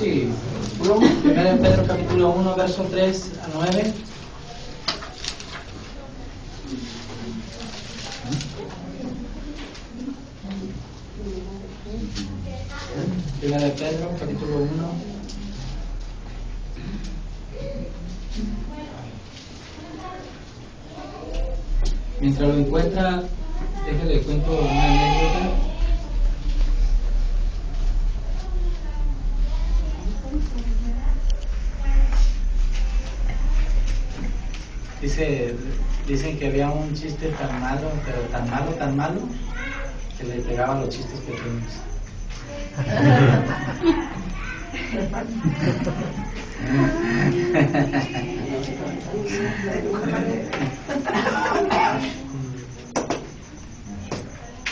Sí, 1 Pedro capítulo 1, verso 3 a 9. Primera de Pedro capítulo 1. Mientras lo encuentra, déjale cuento una anécdota. Dicen que había un chiste tan malo, pero tan malo, que le pegaba a los chistes pequeños.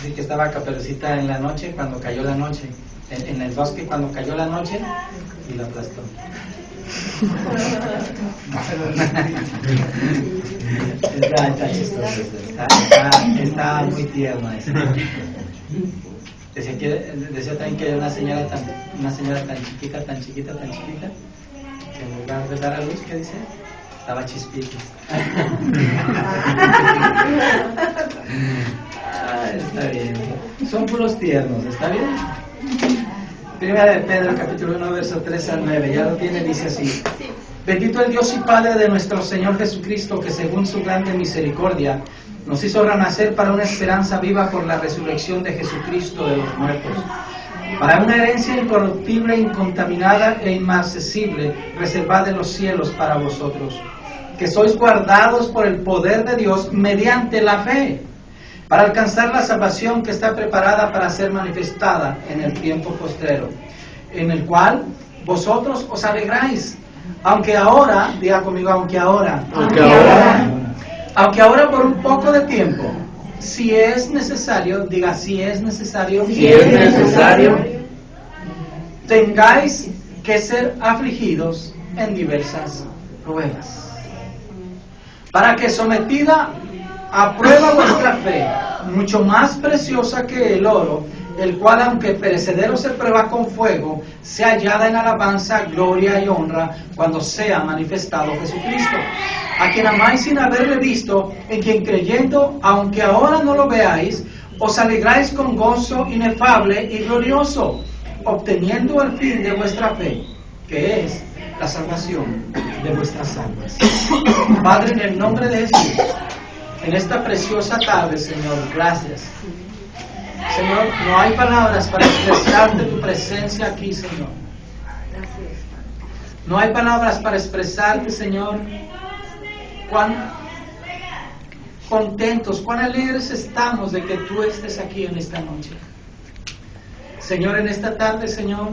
Dice que estaba Caperucita en la noche, cuando cayó la noche, en el bosque cuando cayó la noche, y la aplastó. Está chistoso, está muy tierno eso. Decía también que era una señora tan chiquita, que en lugar de dar a luz, ¿qué dice? Estaba chispita. Está bien. Son puros tiernos, ¿está bien? Primera de Pedro, capítulo 1, verso 3 al 9. Ya lo tiene, dice así. Bendito el Dios y Padre de nuestro Señor Jesucristo, que según su grande misericordia nos hizo renacer para una esperanza viva por la resurrección de Jesucristo de los muertos, para una herencia incorruptible, incontaminada e inmarcesible, reservada en los cielos para vosotros, que sois guardados por el poder de Dios mediante la fe, para alcanzar la salvación que está preparada para ser manifestada en el tiempo postrero, en el cual vosotros os alegráis, aunque ahora, diga conmigo, aunque ahora por un poco de tiempo, si es necesario, diga, si es necesario, tengáis que ser afligidos en diversas pruebas, para que sometida a prueba vuestra fe, mucho más preciosa que el oro, el cual aunque perecedero se prueba con fuego, sea hallada en alabanza, gloria y honra cuando sea manifestado Jesucristo, a quien amáis sin haberle visto, en quien creyendo, aunque ahora no lo veáis, os alegráis con gozo inefable y glorioso, obteniendo el fin de vuestra fe, que es la salvación de vuestras almas. Padre, en el nombre de Jesús, en esta preciosa tarde, Señor, gracias. Señor, no hay palabras para expresarte tu presencia aquí, Señor. No hay palabras para expresarte, Señor, cuán contentos, cuán alegres estamos de que tú estés aquí en esta noche. Señor, en esta tarde, Señor,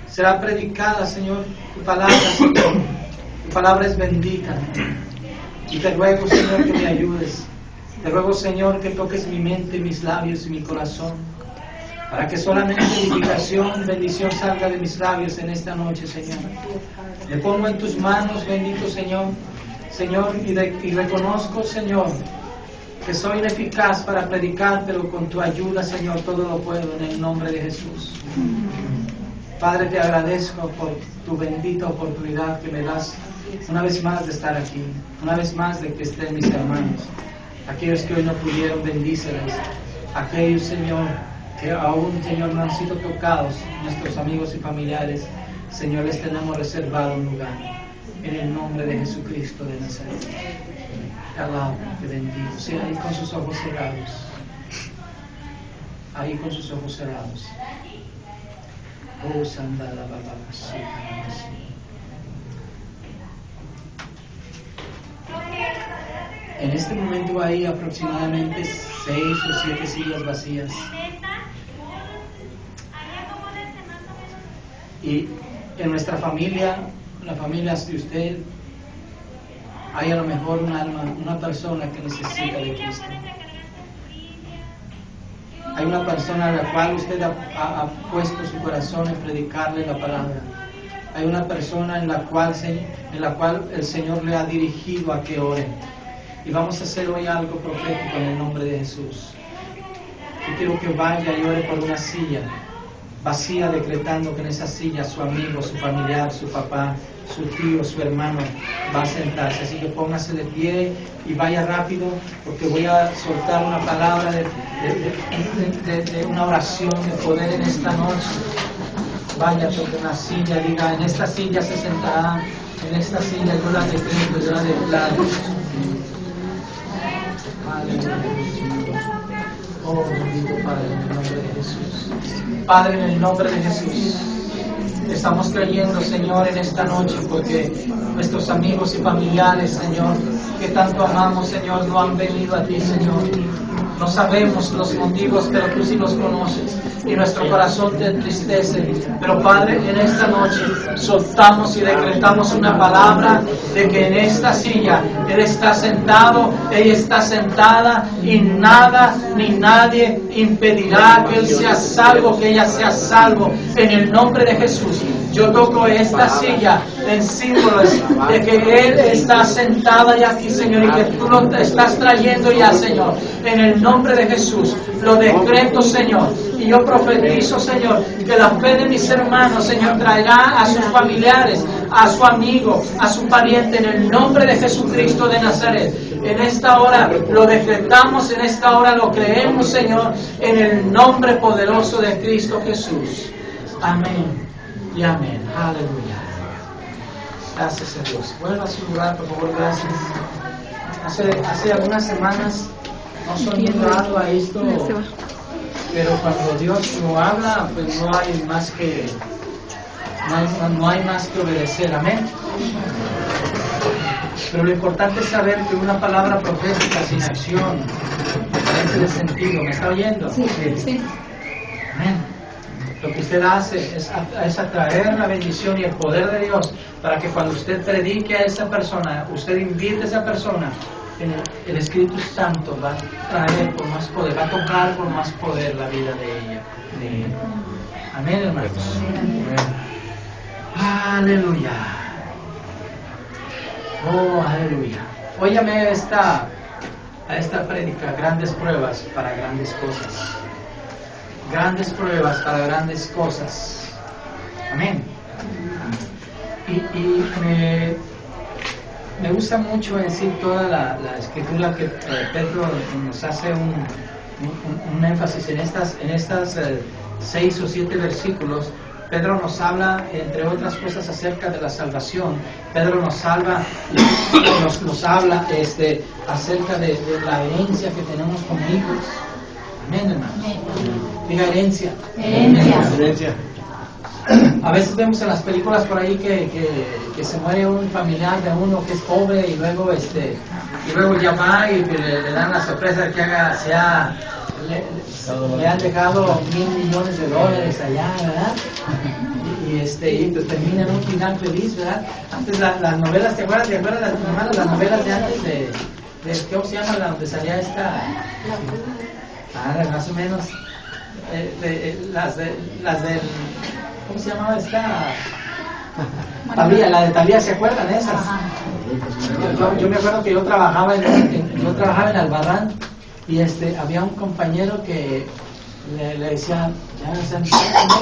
será predicada, Señor, tu palabra, Señor. Tu palabra es bendita. Y te ruego, Señor, que me ayudes. Te ruego, Señor, que toques mi mente, mis labios y mi corazón, para que solamente edificación, bendición salga de mis labios en esta noche, Señor. Me pongo en tus manos, bendito Señor, y reconozco, Señor, que soy ineficaz para predicar, pero con tu ayuda, Señor, todo lo puedo en el nombre de Jesús. Padre, te agradezco por tu bendita oportunidad que me das una vez más de estar aquí, una vez más de que estén mis hermanos. Aquellos que hoy no pudieron, bendíceles. Aquellos, Señor, que aún, Señor, no han sido tocados, nuestros amigos y familiares, Señor, les tenemos reservado un lugar. En el nombre de Jesucristo de Nazaret. Te alabo, te bendigo. Sí, ahí con sus ojos cerrados. Ahí con sus ojos cerrados. Oh, Sandala Baba, en este momento hay aproximadamente 6 o 7 sillas vacías. Y en nuestra familia, la familia de usted, hay a lo mejor un alma, una persona que necesita de Cristo. Hay una persona a la cual usted ha puesto su corazón en predicarle la palabra. Hay una persona en la cual el Señor le ha dirigido a que ore. Y vamos a hacer hoy algo profético en el nombre de Jesús. Yo quiero que vaya y ore por una silla vacía, decretando que en esa silla su amigo, su familiar, su papá, su tío, su hermano va a sentarse. Así que póngase de pie y vaya rápido, porque voy a soltar una palabra de una oración de poder en esta noche. Vaya sobre una silla, diga, en esta silla se sentará, en esta silla yo la decreto, yo la declaro. Aleluya. Oh, bendito Padre, en el nombre de Jesús. Padre, en el nombre de Jesús, estamos creyendo, Señor, en esta noche, porque nuestros amigos y familiares, Señor, que tanto amamos, Señor, no han venido a ti, Señor. No sabemos los motivos, pero tú sí los conoces. Y nuestro corazón te entristece. Pero Padre, en esta noche soltamos y decretamos una palabra de que en esta silla Él está sentado, ella está sentada, y nada ni nadie impedirá que Él sea salvo, que ella sea salvo. En el nombre de Jesús, yo toco esta silla en símbolos de que Él está sentada ya aquí, Señor, y que tú lo estás trayendo ya, Señor. En el nombre de Jesús, lo decreto, Señor. Y yo profetizo, Señor, que la fe de mis hermanos, Señor, traerá a sus familiares, a su amigo, a su pariente, en el nombre de Jesucristo de Nazaret. En esta hora lo decretamos, en esta hora lo creemos, Señor, en el nombre poderoso de Cristo Jesús. Amén y amén. Aleluya. Gracias a Dios. Vuelva a su lugar, por favor, gracias. Hace algunas semanas no soy muy dado a esto, pero cuando Dios lo habla, pues no hay más que obedecer. Amén. Pero lo importante es saber que una palabra profética sin acción carece de sentido. ¿Me está oyendo? Sí. Amén. Lo que usted hace es atraer la bendición y el poder de Dios para que cuando usted predique a esa persona, usted invite a esa persona, el Espíritu Santo va a traer con más poder, va a tocar con más poder la vida de ella. Amén, hermanos. Aleluya. Oh, aleluya. Óyame a esta prédica, grandes pruebas para grandes cosas. Grandes pruebas para grandes cosas. Amén. Y me gusta mucho decir toda la escritura que Pedro nos hace un énfasis en estas 6 o 7 versículos. Pedro nos habla, entre otras cosas, acerca de la salvación. Pedro nos habla acerca de la herencia que tenemos como hijos. Amén, hermanos. Diga herencia. Herencia. A veces vemos en las películas por ahí que se muere un familiar de uno que es pobre y luego ya va y le dan la sorpresa de que le han dejado $1,000 millones allá, ¿verdad? Y pues termina en un final feliz, ¿verdad? Antes las novelas, ¿te acuerdas las novelas de antes de ¿cómo se llama? Donde salía esta... más o menos las de ¿cómo se llamaba esta? Talía, la de Talía, ¿se acuerdan de esas? Yo me acuerdo que yo trabajaba en Albarrán y había un compañero que le decía, ya,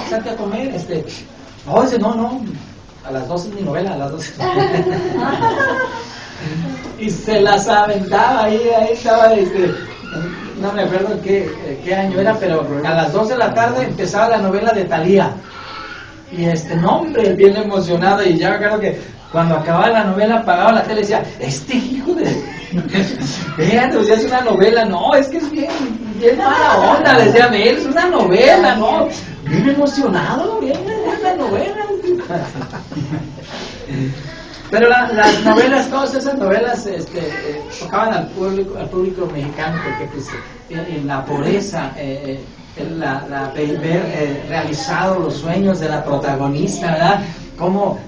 salte a comer, no, a las 12 es mi novela, a las 12. Y se las aventaba, ahí estaba, no me acuerdo qué año era, pero a las 2 de la tarde empezaba la novela de Talía. Y hombre, bien emocionado, y ya me acuerdo que cuando acababa la novela apagaba la tele y decía, hijo de... Vean, pues es una novela, no, es que es bien mala onda, le decía, es una novela, no, bien emocionado, bien la novela. Pero las novelas, todas esas novelas tocaban al público mexicano, porque pues, en la pobreza, ver realizado los sueños de la protagonista, ¿verdad? Como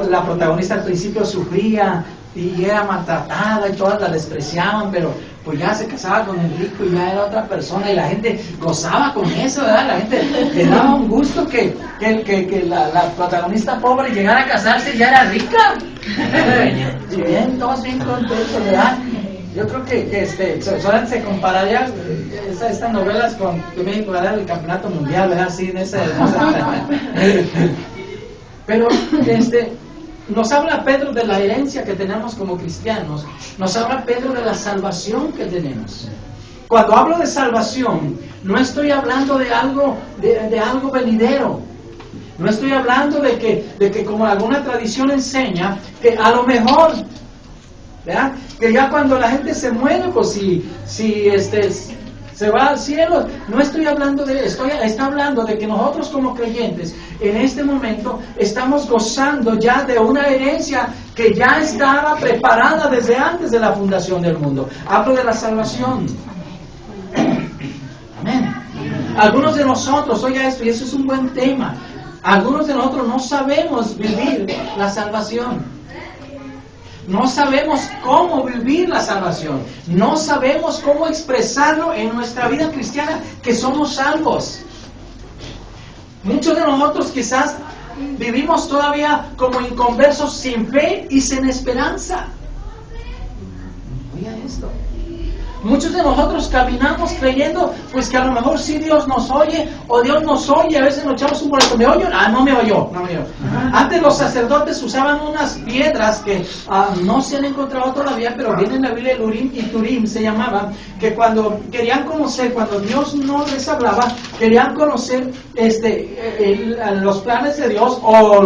la protagonista al principio sufría y era maltratada y todas la despreciaban, pero pues ya se casaba con el rico y ya era otra persona y la gente gozaba con eso, ¿verdad? La gente le daba un gusto que la protagonista pobre llegara a casarse y ya era rica. Y bien, todos bien contentos, ¿verdad? Yo creo que solamente se compararía estas novelas con México ganar el campeonato mundial, ¿verdad? Así en ese. Pero nos habla Pedro de la herencia que tenemos como cristianos. Nos habla Pedro de la salvación que tenemos. Cuando hablo de salvación, no estoy hablando de algo venidero. No estoy hablando de que como alguna tradición enseña, que a lo mejor, ¿verdad? Que ya cuando la gente se muere, pues si se va al cielo. No estoy hablando de eso. Está hablando de que nosotros como creyentes, en este momento, estamos gozando ya de una herencia que ya estaba preparada desde antes de la fundación del mundo. Hablo de la salvación. Amén. Algunos de nosotros, oiga esto, y eso es un buen tema. Algunos de nosotros no sabemos vivir la salvación. No sabemos cómo vivir la salvación. No sabemos cómo expresarlo en nuestra vida cristiana, que somos salvos. Muchos de nosotros quizás vivimos todavía como inconversos, sin fe y sin esperanza. Oiga esto. Muchos de nosotros caminamos creyendo pues que a lo mejor sí Dios nos oye, o Dios nos oye. A veces nos echamos un boleto: ¿me oyó? No me oyó. Antes los sacerdotes usaban unas piedras que no se han encontrado todavía, pero viene en la Biblia, el Urim y Turim se llamaba, que cuando querían conocer, cuando Dios no les hablaba, querían conocer los planes de Dios, o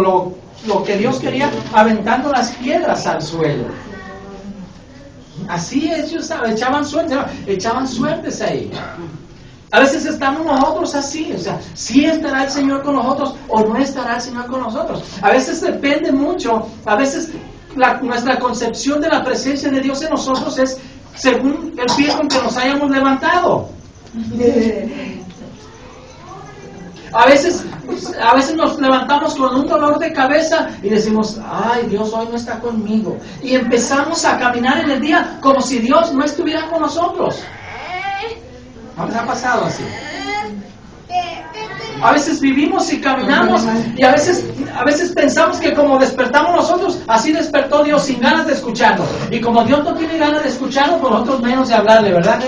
lo que Dios quería, aventando las piedras al suelo. Así ellos echaban suertes ahí. A veces estamos nosotros así, o sea, si estará el Señor con nosotros o no estará el Señor con nosotros. A veces depende mucho, a veces nuestra concepción de la presencia de Dios en nosotros es según el pie con que nos hayamos levantado. A veces nos levantamos con un dolor de cabeza y decimos: ay, Dios hoy no está conmigo. Y empezamos a caminar en el día como si Dios no estuviera con nosotros. ¿No les ha pasado así? A veces vivimos y caminamos y a veces pensamos que como despertamos nosotros, así despertó Dios, sin ganas de escucharnos. Y como Dios no tiene ganas de escucharnos, pues nosotros menos de hablarle, ¿verdad?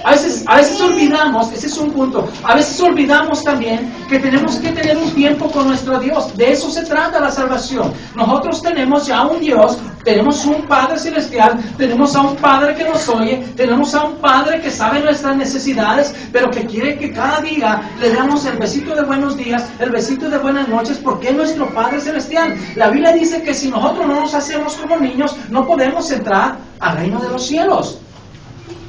A veces olvidamos, ese es un punto, a veces olvidamos también que tenemos que tener un tiempo con nuestro Dios. De eso se trata la salvación. Nosotros tenemos ya un Dios, tenemos un Padre Celestial, tenemos a un Padre que nos oye, tenemos a un Padre que sabe nuestras necesidades, pero que quiere que cada día le damos el besito de buenos días, el besito de buenas noches, porque es nuestro Padre Celestial. La Biblia dice que si nosotros no nos hacemos como niños, no podemos entrar al reino de los cielos.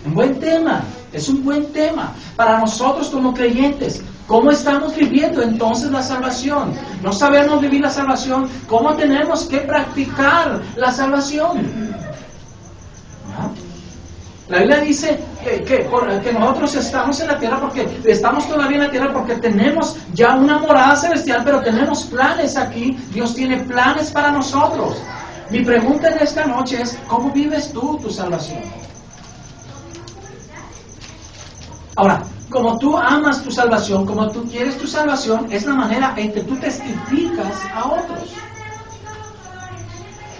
Un buen tema. Es un buen tema para nosotros como creyentes. ¿Cómo estamos viviendo entonces la salvación? No sabemos vivir la salvación. ¿Cómo tenemos que practicar la salvación? ¿No? La Biblia dice que nosotros estamos en la tierra estamos todavía en la tierra porque tenemos ya una morada celestial, pero tenemos planes aquí. Dios tiene planes para nosotros. Mi pregunta en esta noche es: ¿cómo vives tú tu salvación? Ahora, como tú amas tu salvación, como tú quieres tu salvación, es la manera en que tú testificas a otros.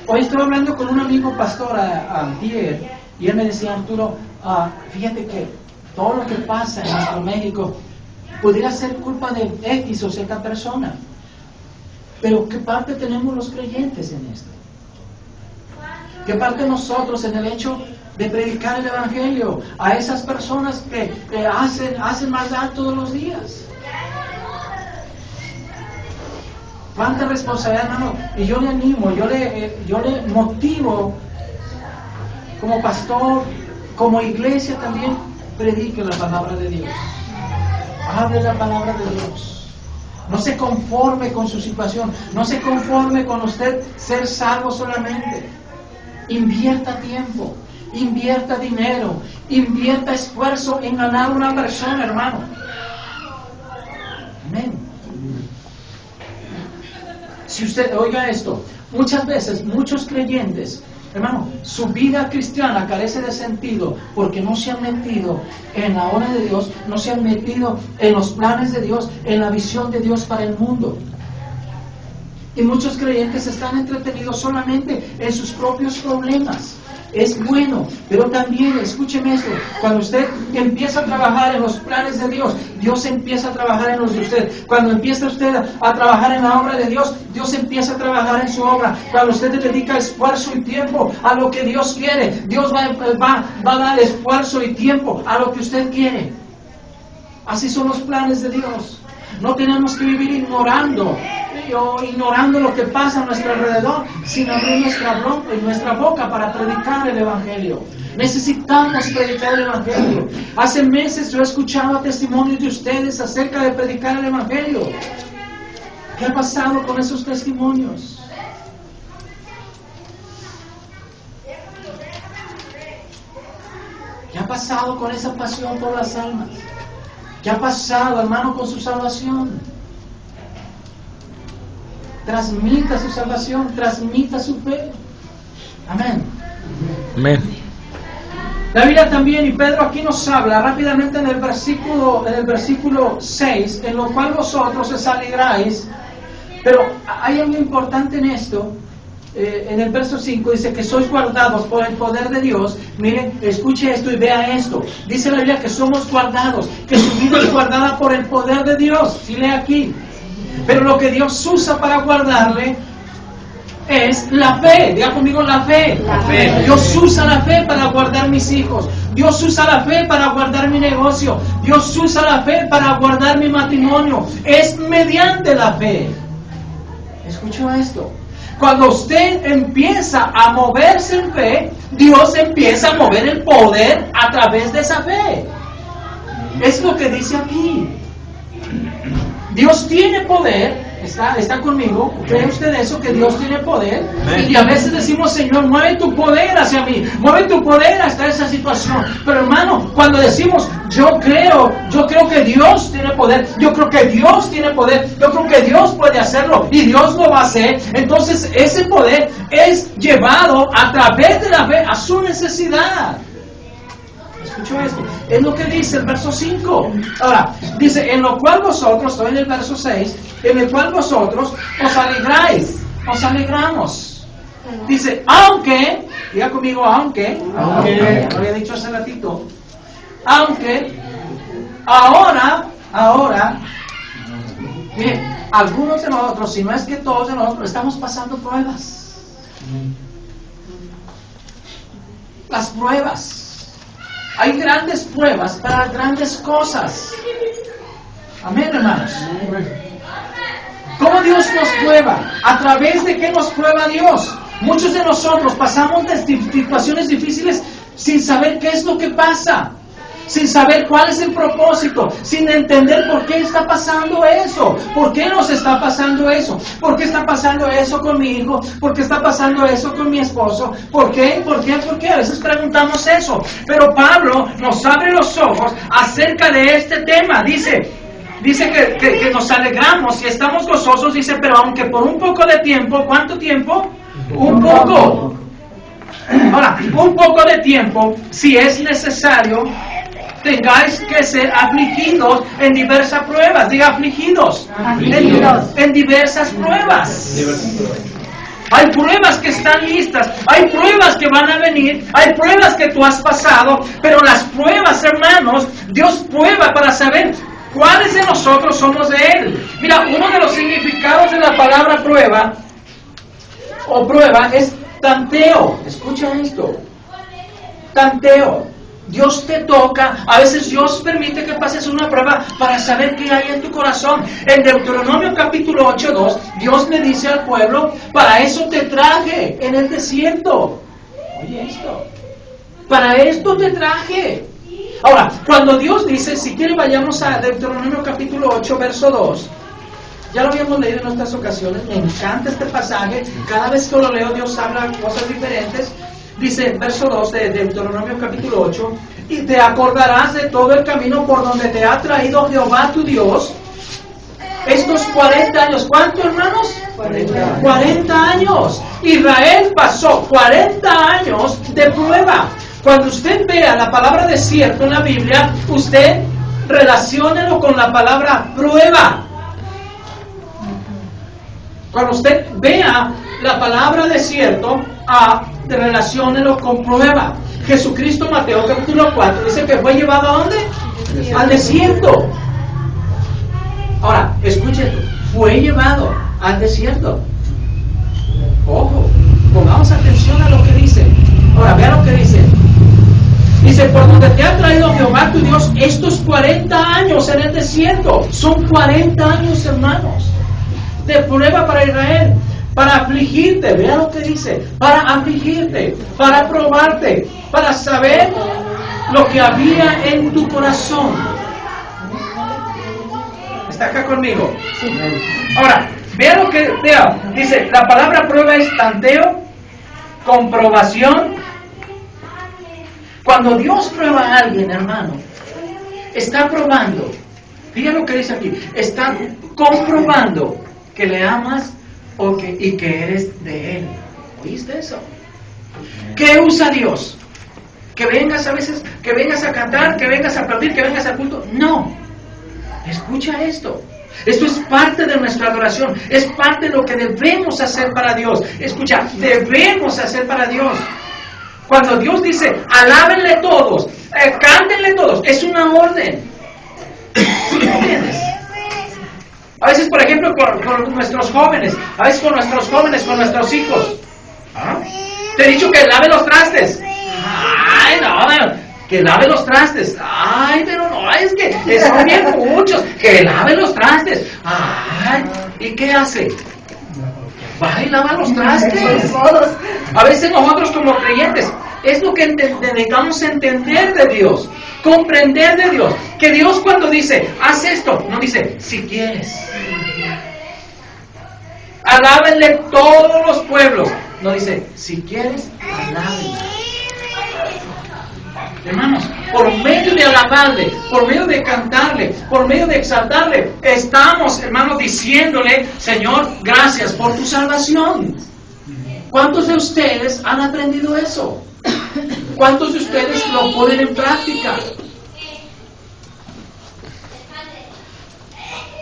Hoy estoy hablando con un amigo pastor ayer, y él me decía: Arturo, fíjate que todo lo que pasa en nuestro México pudiera ser culpa de X o Z persona. Pero ¿qué parte tenemos los creyentes en esto? ¿Qué parte nosotros en el hecho de predicar el Evangelio a esas personas que hacen maldad todos los días? ¿Cuánta responsabilidad, hermano? Y yo le animo, yo le motivo como pastor, como iglesia también: predique la palabra de Dios. Hable la palabra de Dios. No se conforme con su situación, no se conforme con usted ser salvo solamente. Invierta tiempo, invierta dinero, invierta esfuerzo en ganar una persona, hermano. Amén. Si usted oiga esto, muchas veces, muchos creyentes, hermano, su vida cristiana carece de sentido porque no se han metido en la obra de Dios, no se han metido en los planes de Dios, en la visión de Dios para el mundo. Y muchos creyentes están entretenidos solamente en sus propios problemas. Es bueno, pero también, escúcheme esto, cuando usted empieza a trabajar en los planes de Dios, Dios empieza a trabajar en los de usted. Cuando empieza usted a trabajar en la obra de Dios, Dios empieza a trabajar en su obra. Cuando usted le dedica esfuerzo y tiempo a lo que Dios quiere, Dios va a dar esfuerzo y tiempo a lo que usted quiere. Así son los planes de Dios. No tenemos que vivir ignorando lo que pasa a nuestro alrededor, sin abrir nuestra boca para predicar el Evangelio. Necesitamos predicar el Evangelio. Hace meses yo escuchaba testimonios de ustedes acerca de predicar el Evangelio. ¿Qué ha pasado con esos testimonios? ¿Qué ha pasado con esa pasión por las almas? ¿Qué ha pasado, hermano, con su salvación? Transmita su salvación, transmita su fe. Amén. Amén. La Biblia también, y Pedro aquí nos habla rápidamente en el versículo 6, en lo cual vosotros os alegráis. Pero hay algo importante en esto. En el verso 5 dice que sois guardados por el poder de Dios. Mire, escuche esto y vea esto. Dice la Biblia que somos guardados, que su vida es guardada por el poder de Dios. Si lee aquí. Pero lo que Dios usa para guardarle es la fe. Diga conmigo, la fe. La fe. Dios usa la fe para guardar mis hijos. Dios usa la fe para guardar mi negocio. Dios usa la fe para guardar mi matrimonio. Es mediante la fe. ¿Escuchó esto? Cuando usted empieza a moverse en fe, Dios empieza a mover el poder a través de esa fe. Es lo que dice aquí. Dios tiene poder. ¿Está conmigo? ¿Cree usted eso? Que Dios tiene poder. Y a veces decimos, Señor, mueve tu poder hacia mí, mueve tu poder hasta esa situación. Pero hermano, cuando decimos, yo creo que Dios tiene poder, yo creo que Dios tiene poder, yo creo que Dios puede hacerlo y Dios lo va a hacer, entonces ese poder es llevado a través de la fe a su necesidad. ¿Escuchó esto? Es lo que dice el verso 5. Ahora, dice, en lo cual vosotros, estoy en el verso 6, en el cual vosotros os alegráis, os alegramos. Dice, aunque, diga conmigo, aunque, lo había dicho hace ratito, aunque, ahora, miren, algunos de nosotros, si no es que todos de nosotros, estamos pasando pruebas. Las pruebas. Hay grandes pruebas para grandes cosas. Amén, hermanos. ¿Cómo Dios nos prueba? ¿A través de qué nos prueba Dios? Muchos de nosotros pasamos de situaciones difíciles sin saber qué es lo que pasa, sin saber cuál es el propósito, sin entender por qué está pasando eso, por qué nos está pasando eso, por qué está pasando eso con mi hijo, por qué está pasando eso con mi esposo, por qué, a veces preguntamos eso, pero Pablo nos abre los ojos acerca de este tema. Dice que nos alegramos y estamos gozosos, dice, pero aunque por un poco de tiempo, ¿cuánto tiempo? Un poco. Ahora, un poco de tiempo, si es necesario, tengáis que ser afligidos en diversas pruebas. Diga afligidos. En diversas pruebas. Hay pruebas que están listas, hay pruebas que van a venir, hay pruebas que tú has pasado, pero las pruebas, hermanos, Dios prueba para saber cuáles de nosotros somos de Él. Mira, uno de los significados de la palabra prueba o prueba es tanteo. Escucha esto. Tanteo. Dios te toca, a veces Dios permite que pases una prueba para saber qué hay en tu corazón. En Deuteronomio capítulo 8:2, Dios le dice al pueblo, para eso te traje en el desierto. Oye esto, para esto te traje. Ahora, cuando Dios dice, si quieren vayamos a Deuteronomio capítulo 8, verso 2. Ya lo habíamos leído en otras ocasiones, me encanta este pasaje, cada vez que lo leo Dios habla cosas diferentes. Dice, verso 2 de Deuteronomio capítulo 8, y te acordarás de todo el camino por donde te ha traído Jehová tu Dios estos 40 años. ¿Cuánto, hermanos? 40 años. Israel pasó 40 años de prueba. Cuando usted vea la palabra desierto en la Biblia, usted relaciónelo con la palabra prueba. Cuando usted vea la palabra desierto, relaciónelo con prueba. Jesucristo, Mateo capítulo 4, dice que fue llevado ¿a dónde? Al desierto. Ahora, escuchen, fue llevado al desierto. Ojo, pongamos atención a lo que dice. Ahora, vea lo que dice. Dice, por donde te ha traído Jehová tu Dios estos 40 años en el desierto. Son 40 años, hermanos, de prueba para Israel. Para afligirte, vea lo que dice. Para afligirte, para probarte, para saber lo que había en tu corazón. ¿Está acá conmigo? Ahora, vea lo que, dice, la palabra prueba es tanteo, comprobación. Cuando Dios prueba a alguien, hermano, está probando, fíjate lo que dice aquí, está comprobando que le amas y que eres de Él. ¿Oíste eso? ¿Qué usa Dios? Que vengas a veces, que vengas a cantar, que vengas a aplaudir, que vengas al culto. No. Escucha esto. Esto es parte de nuestra adoración. Es parte de lo que debemos hacer para Dios. Escucha, debemos hacer para Dios. Cuando Dios dice, alábenle todos, cántenle todos, es una orden. ¿Entiendes? A veces, por ejemplo, con nuestros jóvenes, a veces con nuestros jóvenes, con nuestros hijos. Te he dicho que lave los trastes. Ay, no, que lave los trastes. Ay, pero no, es que son bien muchos. Que lave los trastes. Ay, ¿y qué hace? Va y lava los trastes. A veces nosotros como creyentes, es lo que necesitamos entender de Dios, comprender de Dios. Que Dios cuando dice, haz esto, no dice, si quieres. Alábenle todos los pueblos. No dice, si quieres, alábenle. Hermanos, por medio de alabarle, por medio de cantarle, por medio de exaltarle, estamos, hermanos, diciéndole, Señor, gracias por tu salvación. ¿Cuántos de ustedes han aprendido eso? ¿Cuántos de ustedes lo ponen en práctica?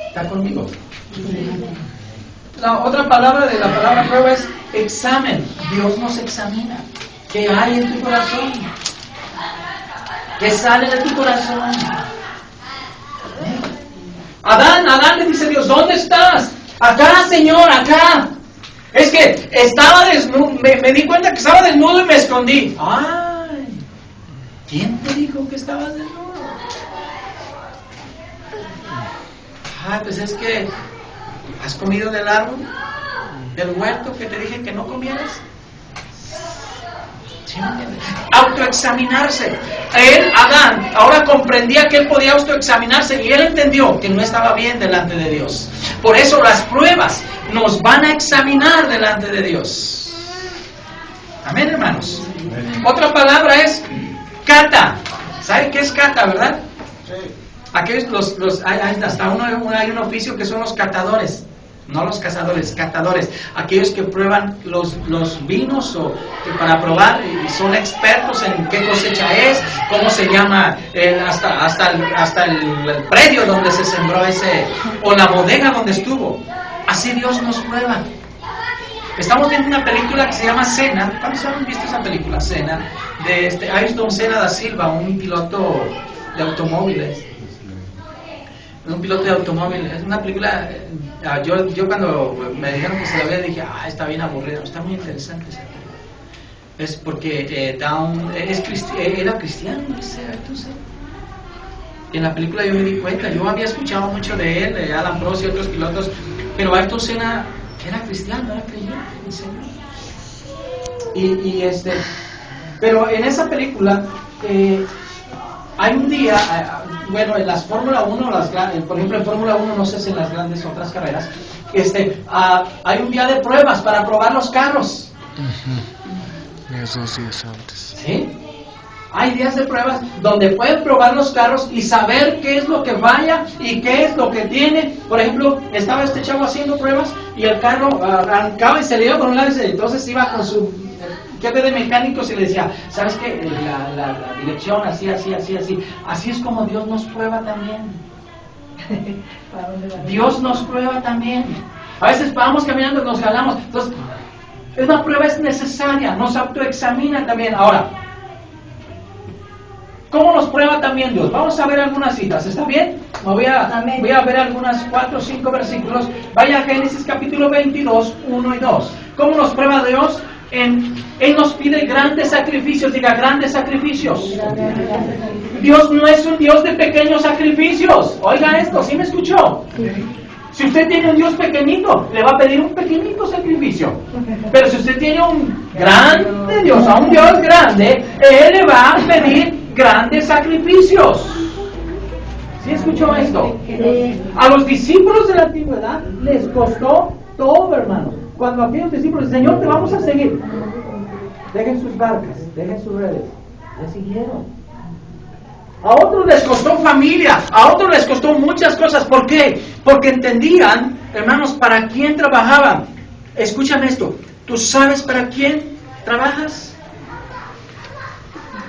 ¿Está conmigo? La otra palabra de la palabra prueba es examen. Dios nos examina. ¿Qué hay en tu corazón? ¿Qué sale de tu corazón? Adán, le dice Dios, ¿dónde estás? Acá, Señor, acá. Es que estaba desnudo, me di cuenta que estaba desnudo y me escondí. Ay, ¿quién te dijo que estabas desnudo? Ay, pues es que has comido del árbol, del huerto que te dije que no comieras. ¿Sí me entiendes? Autoexaminarse. Él, Adán, ahora comprendía que él podía autoexaminarse y él entendió que no estaba bien delante de Dios. Por eso las pruebas nos van a examinar delante de Dios. Amén, hermanos. Otra palabra es cata. ¿Sabe qué es cata, verdad? Aquellos hay hasta hay un oficio que son los catadores. No los cazadores, catadores, aquellos que prueban los vinos para probar y son expertos en qué cosecha es, cómo se llama, hasta el predio donde se sembró ese, o la bodega donde estuvo. Así Dios nos prueba. Estamos viendo una película que se llama Senna. ¿Cuántos han visto esa película, Senna? De Ayrton Senna da Silva, un piloto de automóviles. Es un piloto de automóvil. Es una película. Yo cuando me dijeron que se la veía dije, está bien aburrida. Está muy interesante esa película. Es porque era cristiano, ese Ayrton Senna. Y en la película yo me di cuenta. Yo había escuchado mucho de él, de Alan Prost y otros pilotos, pero Ayrton Senna era cristiano, era creyente, pero en esa película hay un día, en las Fórmula 1, por ejemplo en Fórmula 1, no sé si en las grandes otras carreras, hay un día de pruebas para probar los carros. Esos días antes. ¿Sí? Hay días de pruebas donde pueden probar los carros y saber qué es lo que falla y qué es lo que tiene. Por ejemplo, estaba este chavo haciendo pruebas y el carro arrancaba y se le iba por un lado, entonces iba con su jefe de mecánicos y le decía, ¿sabes qué? La dirección así. Así es como Dios nos prueba también. Dios nos prueba también. A veces vamos caminando y nos jalamos. Entonces, una prueba es necesaria, nos autoexamina también. Ahora, ¿cómo nos prueba también Dios? Vamos a ver algunas citas, ¿está bien? Voy a ver algunas 4 o 5 versículos. Vaya a Génesis capítulo 22, 1 y 2. ¿Cómo nos prueba Dios? Él nos pide grandes sacrificios, diga grandes sacrificios. Dios no es un Dios de pequeños sacrificios. Oiga esto, ¿sí me escuchó? Si usted tiene un Dios pequeñito, le va a pedir un pequeñito sacrificio. Pero si usted tiene un grande Dios, a un Dios grande, Él le va a pedir grandes sacrificios. ¿Sí escuchó esto? A los discípulos de la antigüedad les costó todo, hermanos. Cuando aquellos discípulos, Señor, te vamos a seguir. Dejen sus barcas, dejen sus redes. Le siguieron. A otros les costó familia, a otros les costó muchas cosas. ¿Por qué? Porque entendían, hermanos, para quién trabajaban. Escúchame esto. ¿Tú sabes para quién trabajas?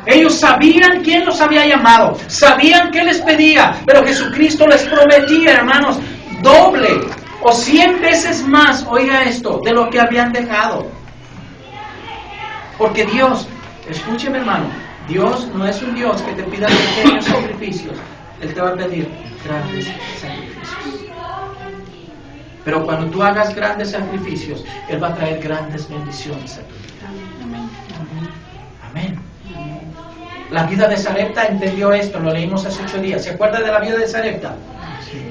Ellos sabían quién los había llamado, sabían qué les pedía, pero Jesucristo les prometía, hermanos, doble o 100 veces más, oiga esto, de lo que habían dejado. Porque Dios, escúcheme hermano, Dios no es un Dios que te pida pequeños sacrificios, Él te va a pedir grandes sacrificios. Pero cuando tú hagas grandes sacrificios, Él va a traer grandes bendiciones a tu vida. Amén. La viuda de Sarepta entendió esto, lo leímos hace 8 días. ¿Se acuerda de la viuda de Sarepta?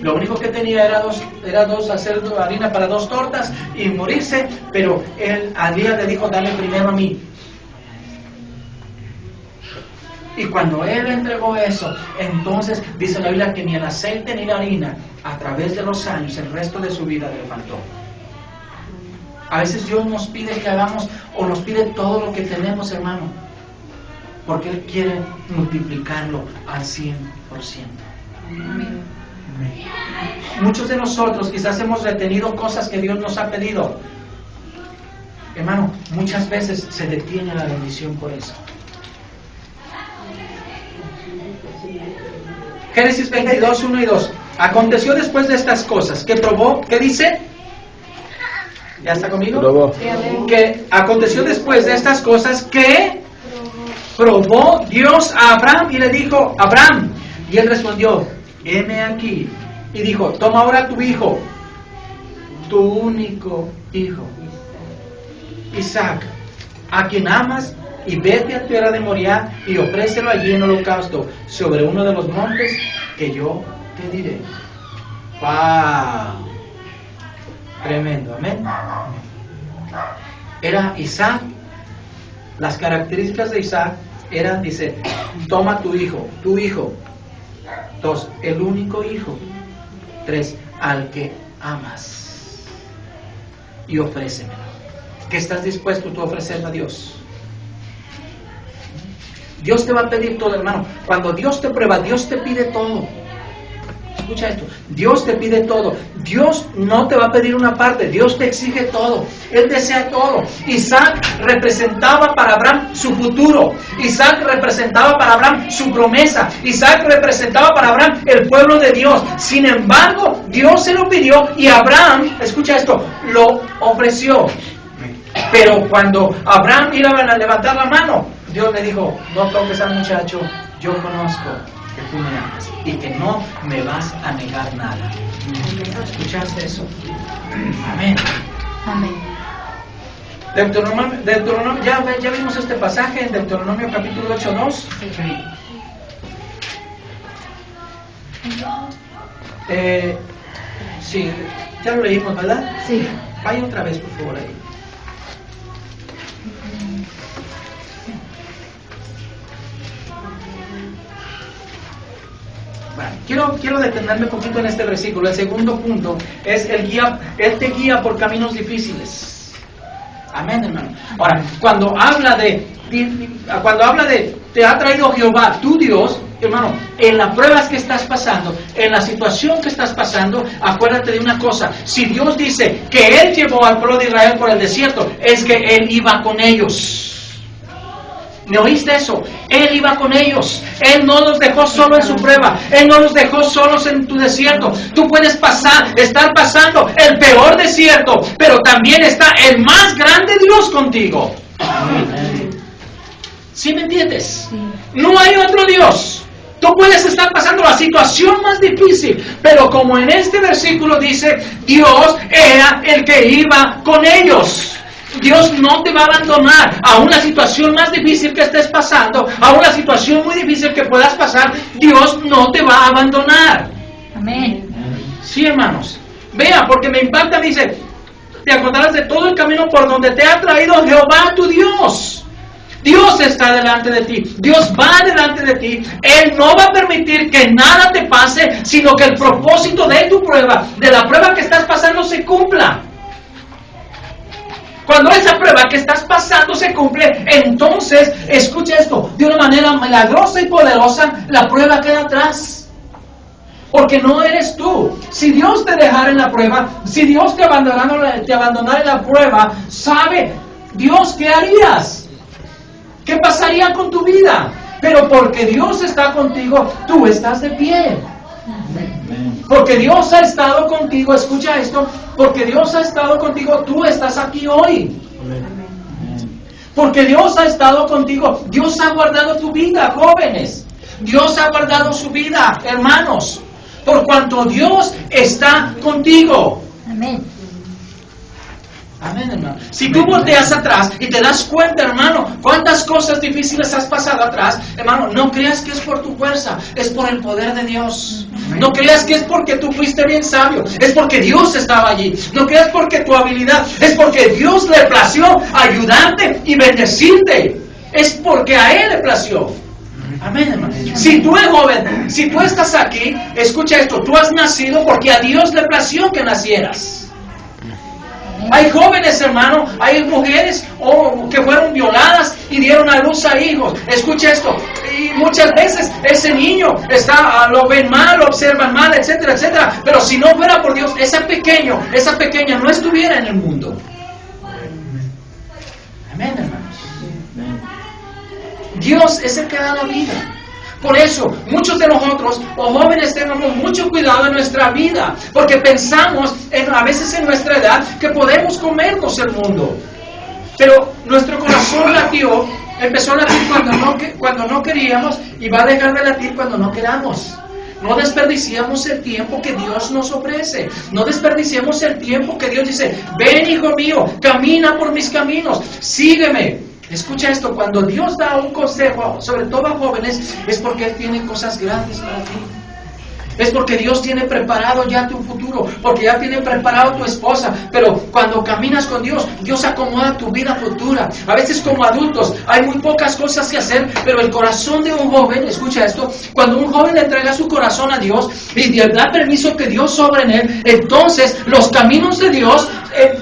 Lo único que tenía era dos hacer harina para 2 tortas y morirse, pero él al día le dijo, dale primero a mí. Y cuando él entregó eso, entonces dice la Biblia que ni el aceite ni la harina, a través de los años, el resto de su vida le faltó. A veces Dios nos pide que hagamos o nos pide todo lo que tenemos, hermano, porque Él quiere multiplicarlo al 100%. Amén. Muchos de nosotros quizás hemos retenido cosas que Dios nos ha pedido. Hermano, muchas veces se detiene la bendición por eso. Génesis 22, 1 y 2. Aconteció después de estas cosas que probó, ¿qué dice? ¿Ya está conmigo? Probó. Que aconteció después de estas cosas que probó Dios a Abraham y le dijo, Abraham, y él respondió, heme aquí, y dijo, toma ahora tu hijo, tu único hijo, Isaac, a quien amas, y vete a tierra de Moriah y ofrécelo allí en holocausto sobre uno de los montes que yo te diré. ¡Wow! Tremendo, amén. Era Isaac. Las características de Isaac eran, dice, toma tu hijo. 2, el único hijo. 3, al que amas. Y ofrécemelo. ¿Qué estás dispuesto tú a ofrecerle a Dios? Dios te va a pedir todo, hermano. Cuando Dios te prueba, Dios te pide todo. Escucha esto, Dios te pide todo. Dios no te va a pedir una parte, Dios te exige todo. Él desea todo. Isaac representaba para Abraham su futuro. Isaac representaba para Abraham su promesa. Isaac representaba para Abraham el pueblo de Dios. Sin embargo, Dios se lo pidió y Abraham, escucha esto, lo ofreció. Pero cuando Abraham iba a levantar la mano, Dios le dijo, no toques al muchacho, yo conozco que tú me amas y que no me vas a negar nada. ¿Escuchaste eso? Amén. Amén. Deuteronomio, ya vimos este pasaje en Deuteronomio capítulo 8:2. Sí, ya lo leímos, ¿verdad? Sí. Vaya otra vez, por favor, ahí. Bueno, quiero detenerme un poquito en este versículo. El segundo punto es el guía. Él te guía por caminos difíciles. Amén, hermano. Ahora, cuando habla de te ha traído Jehová, tu Dios, hermano, en las pruebas que estás pasando, en la situación que estás pasando, acuérdate de una cosa. Si Dios dice que Él llevó al pueblo de Israel por el desierto, es que Él iba con ellos. ¿Me oíste eso? Él iba con ellos. Él no los dejó solo en su prueba. Él no los dejó solos en tu desierto. Tú puedes estar pasando el peor desierto, pero también está el más grande Dios contigo. ¿Sí me entiendes? No hay otro Dios. Tú puedes estar pasando la situación más difícil, pero como en este versículo dice, Dios era el que iba con ellos. Dios no te va a abandonar a una situación más difícil que estés pasando, a una situación muy difícil que puedas pasar. Dios no te va a abandonar. Amén. Sí, hermanos. Vea, porque me impacta, dice, te acordarás de todo el camino por donde te ha traído Jehová tu Dios. Dios está delante de ti. Dios va delante de ti. Él no va a permitir que nada te pase, sino que el propósito de tu prueba, de la prueba que estás pasando, se cumpla. Cuando esa prueba que estás pasando se cumple, entonces, escucha esto, de una manera milagrosa y poderosa, la prueba queda atrás. Porque no eres tú. Si Dios te dejara en la prueba, si Dios te abandonara en la prueba, ¿sabe Dios qué harías? ¿Qué pasaría con tu vida? Pero porque Dios está contigo, tú estás de pie. Porque Dios ha estado contigo, escucha esto, porque Dios ha estado contigo, tú estás aquí hoy. Porque Dios ha estado contigo, Dios ha guardado tu vida, jóvenes. Dios ha guardado su vida, hermanos, por cuanto Dios está contigo. Amén. Amén, hermano. Si tú volteas atrás y te das cuenta, hermano, cuántas cosas difíciles has pasado atrás, hermano, no creas que es por tu fuerza, es por el poder de Dios. No creas que es porque tú fuiste bien sabio, es porque Dios estaba allí. No creas porque tu habilidad, es porque Dios le plació ayudarte y bendecirte. Es porque a Él le plació. Amén, hermano. Si tú eres joven, si tú estás aquí, escucha esto, tú has nacido porque a Dios le plació que nacieras. Hay jóvenes, hermano, hay mujeres que fueron violadas y dieron a luz a hijos. Escucha esto. Y muchas veces ese niño lo ven mal, lo observan mal, etcétera, etcétera. Pero si no fuera por Dios, esa pequeña no estuviera en el mundo. Amén, hermanos. Dios es el que da la vida. Por eso, muchos de nosotros, los jóvenes, tenemos mucho cuidado en nuestra vida, porque pensamos, a veces en nuestra edad, que podemos comernos el mundo. Pero nuestro corazón empezó a latir cuando no queríamos, y va a dejar de latir cuando no queramos. No desperdiciamos el tiempo que Dios nos ofrece. No desperdiciamos el tiempo que Dios dice, ven, hijo mío, camina por mis caminos, sígueme. Escucha esto, cuando Dios da un consejo, sobre todo a jóvenes, es porque Él tiene cosas grandes para ti. Es porque Dios tiene preparado ya tu futuro, porque ya tiene preparado tu esposa. Pero cuando caminas con Dios, Dios acomoda tu vida futura. A veces como adultos hay muy pocas cosas que hacer, pero el corazón de un joven, escucha esto, cuando un joven le entrega su corazón a Dios y le da permiso que Dios sobre en él, entonces los caminos de Dios,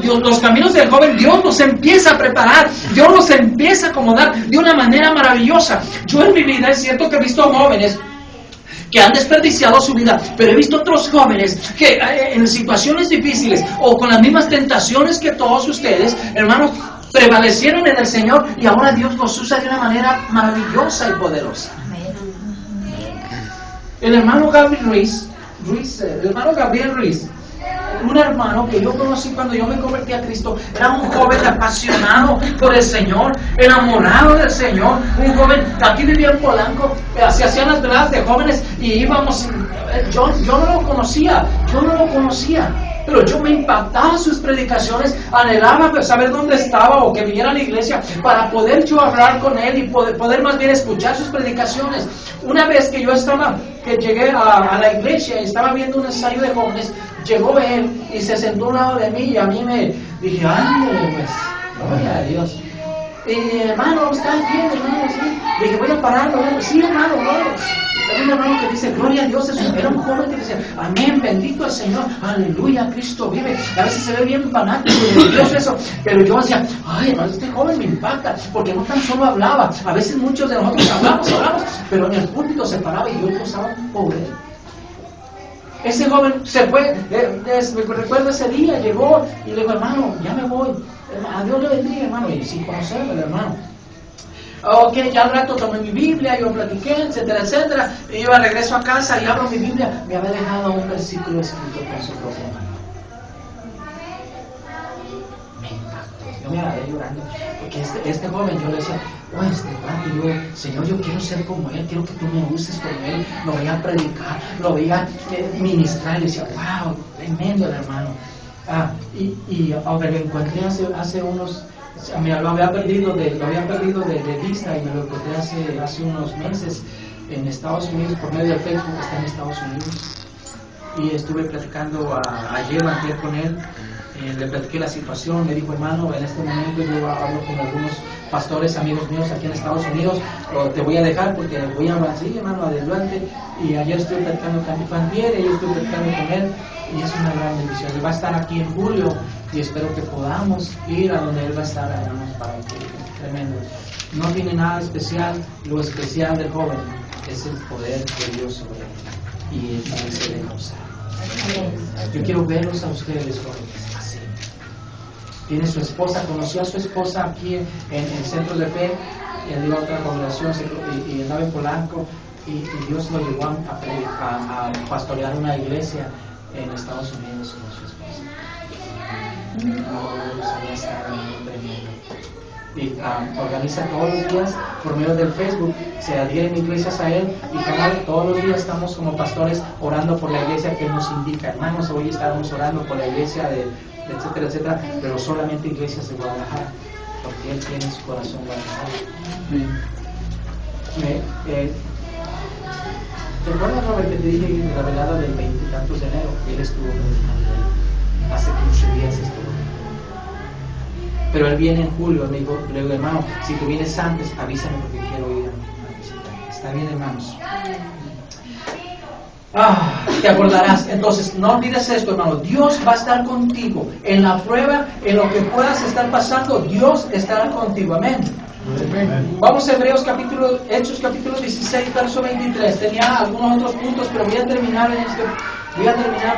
los caminos del joven, Dios los empieza a preparar, Dios los empieza a acomodar de una manera maravillosa. Yo en mi vida es cierto que he visto jóvenes que han desperdiciado su vida, pero he visto otros jóvenes que en situaciones difíciles o con las mismas tentaciones que todos ustedes, hermanos, prevalecieron en el Señor y ahora Dios los usa de una manera maravillosa y poderosa. El hermano Gabriel Ruiz, un hermano que yo conocí cuando yo me convertí a Cristo, era un joven apasionado por el Señor, enamorado del Señor, un joven que aquí vivía en Polanco, se hacían las veladas de jóvenes y íbamos, yo no lo conocía, pero yo me impactaba sus predicaciones, anhelaba saber dónde estaba o que viniera a la iglesia para poder yo hablar con él y poder más bien escuchar sus predicaciones. Una vez que llegué a la iglesia y estaba viendo un ensayo de jóvenes, llegó él y se sentó a un lado de mí y a mí me dije, ándale pues, gloria a Dios. Y hermano, ¿está bien, hermano? Sí. Le dije, voy a pararlo. Sí, hermano, no. Hay un hermano que dice, gloria a Dios, era un joven que decía, amén, bendito el Señor, aleluya, Cristo vive. A veces se ve bien fanático y religioso eso, pero yo decía, ay, hermano, este joven me impacta, porque no tan solo hablaba, a veces muchos de nosotros hablamos, pero en el púlpito se paraba y yo pasaba por él. Ese joven se fue, recuerdo ese día, llegó y le dijo, hermano, ya me voy, a Dios le bendiga, hermano, y sin conocerme, hermano. Ok, ya al rato tomé mi Biblia, yo platiqué, etcétera, etcétera. Y yo regreso a casa y abro mi Biblia. Me había dejado un versículo escrito con su propia mano. Me impactó. Yo me agarré llorando. Porque este joven, yo le decía, Señor, yo quiero ser como él, quiero que tú me uses como él. Lo veía a predicar, lo veía ministrar. Y decía, wow, tremendo el hermano. Aunque lo encontré hace unos... lo había perdido de vista y me lo encontré hace unos meses en Estados Unidos por medio de Facebook. Está en Estados Unidos y estuve platicando ayer o antier con él. Le platiqué la situación, me dijo, hermano, en este momento yo hablo con algunos pastores amigos míos aquí en Estados Unidos, te voy a dejar porque voy a avanzar, hermano, adelante. Y ayer estuve platicando con Fantier, y estuve platicando con él, y es una gran bendición. Él va a estar aquí en julio y espero que podamos ir a donde él va a estar, hermanos, para que tremendo. No tiene nada especial, lo especial del joven es el poder de Dios sobre él y él se deja usar. Yo quiero verlos a ustedes, jóvenes, así. Tiene su esposa, conoció a su esposa aquí en el Centro de Fe, él iba a otra congregación y andaba en Polanco, y Dios lo llevó a pastorear una iglesia en Estados Unidos con su esposa. Y organiza todos los días por medio del Facebook, se adhieren iglesias a él, y todos los días estamos como pastores orando por la iglesia que él nos indica. Hermanos, hoy estábamos orando por la iglesia de etcétera, etcétera, pero solamente iglesias de Guadalajara, porque él tiene su corazón Guadalajara. ¿Te acuerdas, Robert, que te dije en la velada del 20 y tantos de enero? Él estuvo predicando hace 15 días estuvo. Pero él viene en julio, le digo, hermano, si tú vienes antes, avísame porque quiero ir a visitar. ¿Está bien, hermanos? Te acordarás. Entonces, no olvides esto, hermano. Dios va a estar contigo. En la prueba, en lo que puedas estar pasando, Dios estará contigo. Amén. Vamos a Hechos capítulo 16, verso 23. Tenía algunos otros puntos, pero voy a terminar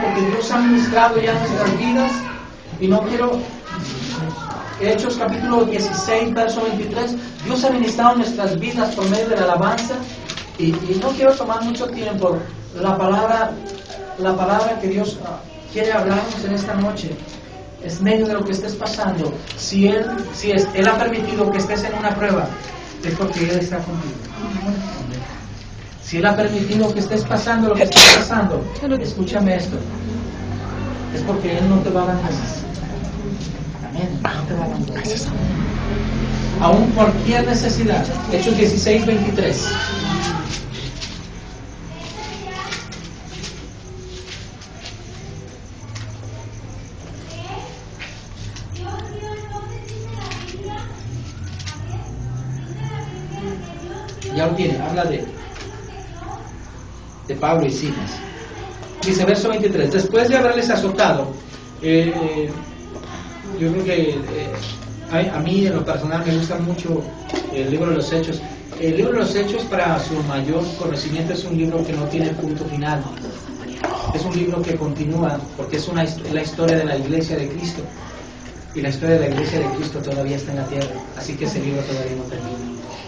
porque Dios ha ministrado ya nuestras vidas y no quiero... Hechos capítulo 16, verso 23. Dios ha ministrado nuestras vidas por medio de la alabanza y no quiero tomar mucho tiempo. La palabra que Dios quiere hablarnos en esta noche es medio de lo que estés pasando. Si Él ha permitido que estés en una prueba, es porque Él está contigo. Si Él ha permitido que estés pasando lo que estés pasando, escúchame esto, es porque Él no te va a abandonar. Amén, no te va a abandonar. Aún cualquier necesidad. Hechos 16, 23. Ya lo tiene, habla de Pablo y Silas. Dice verso 23, después de haberles azotado, yo creo que a mí en lo personal me gusta mucho el libro de los Hechos. El libro de los Hechos, para su mayor conocimiento, es un libro que no tiene punto final. Es un libro que continúa, porque es la historia de la iglesia de Cristo. Y la historia de la iglesia de Cristo todavía está en la tierra. Así que ese libro todavía no termina.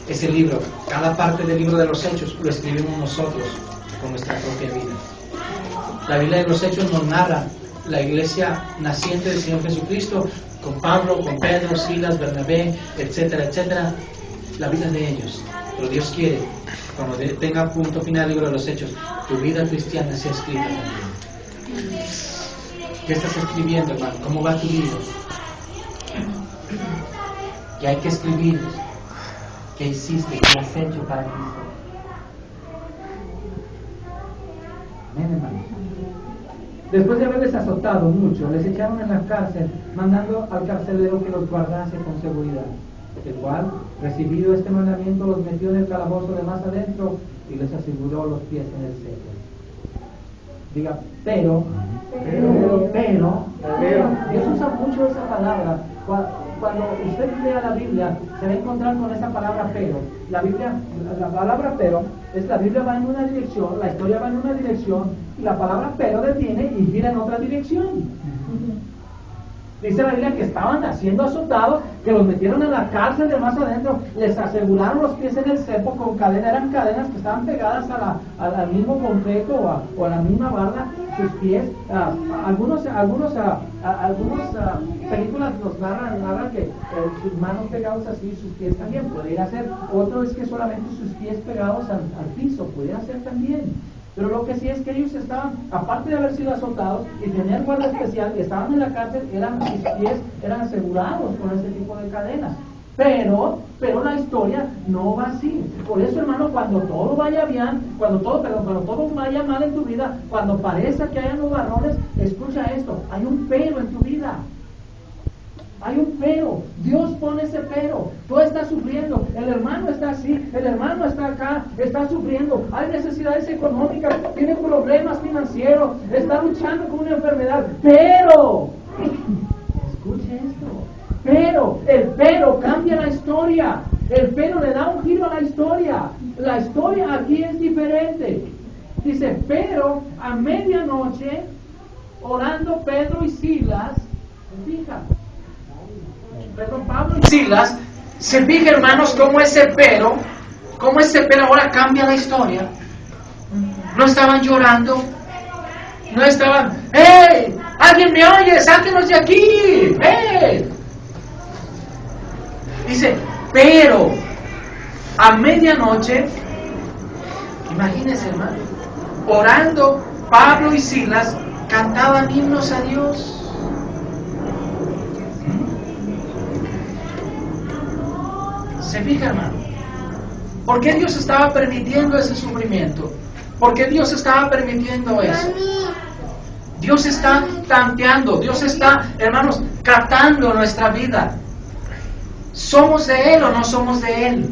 Ese libro, cada parte del libro de los Hechos, lo escribimos nosotros con nuestra propia vida. La Biblia de los Hechos nos narra la iglesia naciente del Señor Jesucristo, con Pablo, con Pedro, Silas, Bernabé, etcétera, etcétera, la vida de ellos. Pero Dios quiere, cuando tenga punto final el libro de los Hechos, tu vida cristiana sea escrita también. ¿Qué estás escribiendo, hermano? ¿Cómo va tu vida? ¿Qué hay que escribir? ¿Qué hiciste? ¿Qué has hecho para Cristo? Amén, hermano. Después de haberles azotado mucho, les echaron en la cárcel, mandando al carcelero que los guardase con seguridad, el cual, recibido este mandamiento, los metió en el calabozo de más adentro y les aseguró los pies en el seco. Diga, pero, Dios usa mucho esa palabra. Cuando usted lea la Biblia, se va a encontrar con esa palabra pero. La palabra pero es la Biblia va en una dirección, la historia va en una dirección, y la palabra pero detiene y gira en otra dirección. Dice la Biblia que estaban siendo azotados, que los metieron en la cárcel de más adentro, les aseguraron los pies en el cepo con cadenas, eran cadenas que estaban pegadas al mismo concreto o a la misma barda, sus pies. Algunos películas nos narran que sus manos pegados así, sus pies también, podría ser. Otro es que solamente sus pies pegados al piso, podría ser también. Pero lo que sí es que ellos estaban, aparte de haber sido azotados y tener guardia especial, y estaban en la cárcel, sus pies eran asegurados con este tipo de cadenas. Pero la historia no va así. Por eso, hermano, cuando todo vaya bien, cuando todo vaya mal en tu vida, cuando parezca que hayan nubarrones, escucha esto, hay un pero en tu vida. Hay un pero, Dios pone ese pero. Tú estás sufriendo, el hermano está así, el hermano está acá, está sufriendo, hay necesidades económicas, tiene problemas financieros, está luchando con una enfermedad, pero, escuche esto, el pero cambia la historia, el pero le da un giro a la historia aquí es diferente. Dice, pero a medianoche, orando Pedro y Silas, Pablo y Silas, se fija, hermanos, cómo ese pero ahora cambia la historia. No estaban llorando, no estaban, ¡hey! ¡Alguien me oye! ¡Sáquenos de aquí! ¡Hey! Dice, pero a medianoche, imagínense, hermano, orando Pablo y Silas cantaban himnos a Dios. ¿Se fija, hermano? ¿Por qué Dios estaba permitiendo ese sufrimiento? ¿Por qué Dios estaba permitiendo eso? Dios está tanteando, Dios está, hermanos, tratando nuestra vida. ¿Somos de Él o no somos de Él?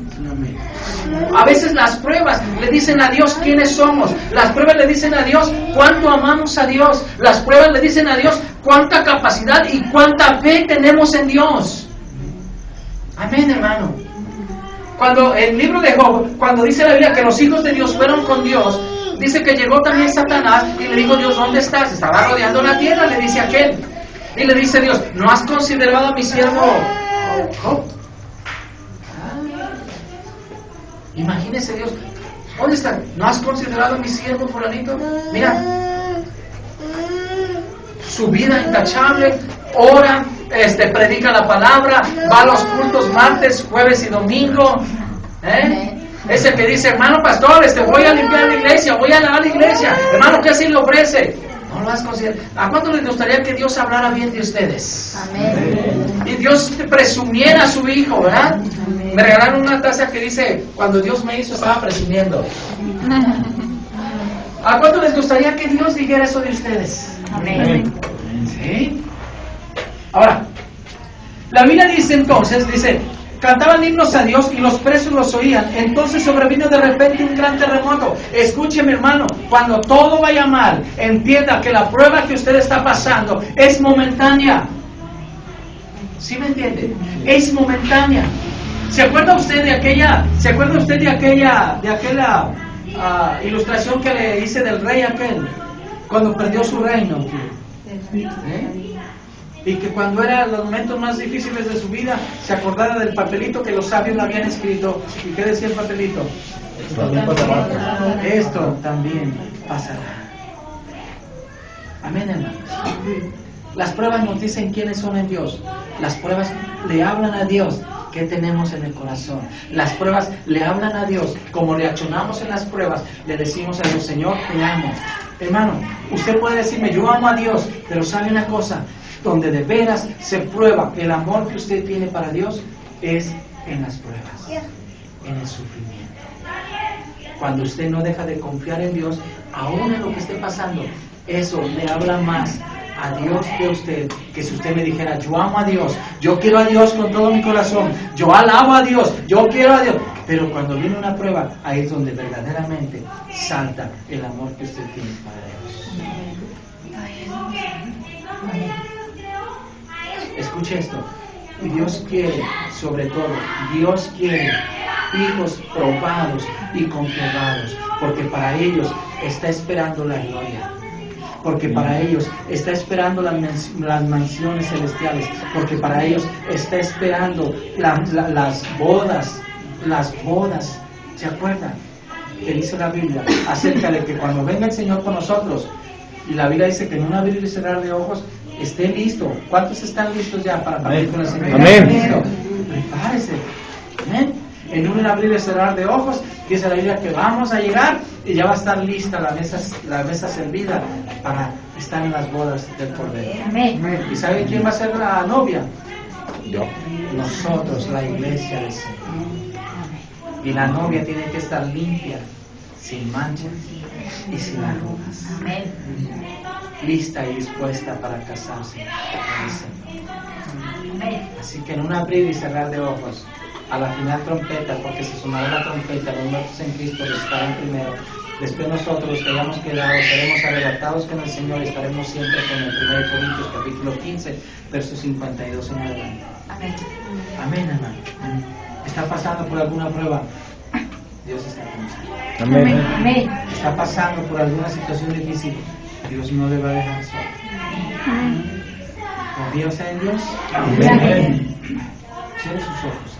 A veces las pruebas le dicen a Dios quiénes somos. Las pruebas le dicen a Dios cuánto amamos a Dios. Las pruebas le dicen a Dios cuánta capacidad y cuánta fe tenemos en Dios. Amén, hermano. Cuando el libro de Job, cuando dice la Biblia que los hijos de Dios fueron con Dios, dice que llegó también Satanás y le dijo: Dios, ¿dónde estás? Estaba rodeando la tierra, le dice aquel. Y le dice Dios: ¿no has considerado a mi siervo Job? Imagínese Dios, ¿dónde está? ¿No has considerado a mi siervo fulanito? Mira, su vida intachable, ora, predica la palabra, va a los cultos martes, jueves y domingo. Es el que dice: hermano pastor, voy a limpiar la iglesia, voy a lavar la iglesia. Hermano, ¿qué así le ofrece? No lo has considerado. ¿A cuánto les gustaría que Dios hablara bien de ustedes? Amén. Y Dios presumiera a su hijo, ¿verdad? Amén. Me regalaron una taza que dice: cuando Dios me hizo estaba presumiendo. ¿A cuánto les gustaría que Dios dijera eso de ustedes? Amén. ¿Sí? Ahora, la Biblia dice entonces, cantaban himnos a Dios y los presos los oían. Entonces sobrevino de repente un gran terremoto. Escúcheme, hermano, cuando todo vaya mal, entienda que la prueba que usted está pasando es momentánea. ¿Sí me entiende? Es momentánea. ¿Se acuerda usted de aquella ilustración que le hice del rey aquel cuando perdió su reino? Y que cuando eran los momentos más difíciles de su vida se acordara del papelito que los sabios le habían escrito. ¿Y qué decía el papelito? Esto también pasará. Amén, hermanos. Las pruebas nos dicen quiénes son en Dios. Las pruebas le hablan a Dios qué tenemos en el corazón. Las pruebas le hablan a Dios. Como reaccionamos en las pruebas, le decimos a Dios: Señor, te amo. Hermano, usted puede decirme: yo amo a Dios, pero sabe una cosa, donde de veras se prueba el amor que usted tiene para Dios es en las pruebas, en el sufrimiento. Cuando usted no deja de confiar en Dios, aún en lo que esté pasando, eso le habla más a Dios que a usted, que si usted me dijera: yo amo a Dios, yo quiero a Dios con todo mi corazón, yo alabo a Dios, yo quiero a Dios. Pero cuando viene una prueba, ahí es donde verdaderamente salta el amor que usted tiene para Dios. Escuche esto. Y Dios quiere, sobre todo, Dios quiere hijos probados y comprobados, porque para ellos está esperando la gloria. porque para ellos está esperando las mansiones celestiales, porque para ellos está esperando las bodas. ¿Se acuerdan? Que dice la Biblia acerca de que cuando venga el Señor con nosotros, y la Biblia dice que en un abrir y cerrar de ojos esté listo. ¿Cuántos están listos ya para partir con el Señor? Amén. Listo. Prepárese. Amén. En un abrir y cerrar de ojos dice la Biblia que vamos a llegar y ya va a estar lista la mesa servida para estar en las bodas del Cordero. Amén. ¿Y saben quién va a ser la novia? Yo. Nosotros, la iglesia del Señor. Y la novia tiene que estar limpia, sin manchas y sin arrugas. Amén. Lista y dispuesta para casarse con el Señor. Amén. Así que en un abrir y cerrar de ojos, a la final trompeta, porque se sonará la trompeta, los muertos en Cristo estarán primero. Después nosotros, los que hayamos quedado, seremos arrebatados con el Señor, estaremos siempre con el 1 Corintios capítulo 15, versos 52 en adelante. Amén. Amén, hermano. ¿Está pasando por alguna prueba? Dios está con usted. Amén. Amén. ¿Está pasando por alguna situación difícil? Dios no le va a dejar solo. ¿Confía usted en Dios? Amén. Cierre sus ojos.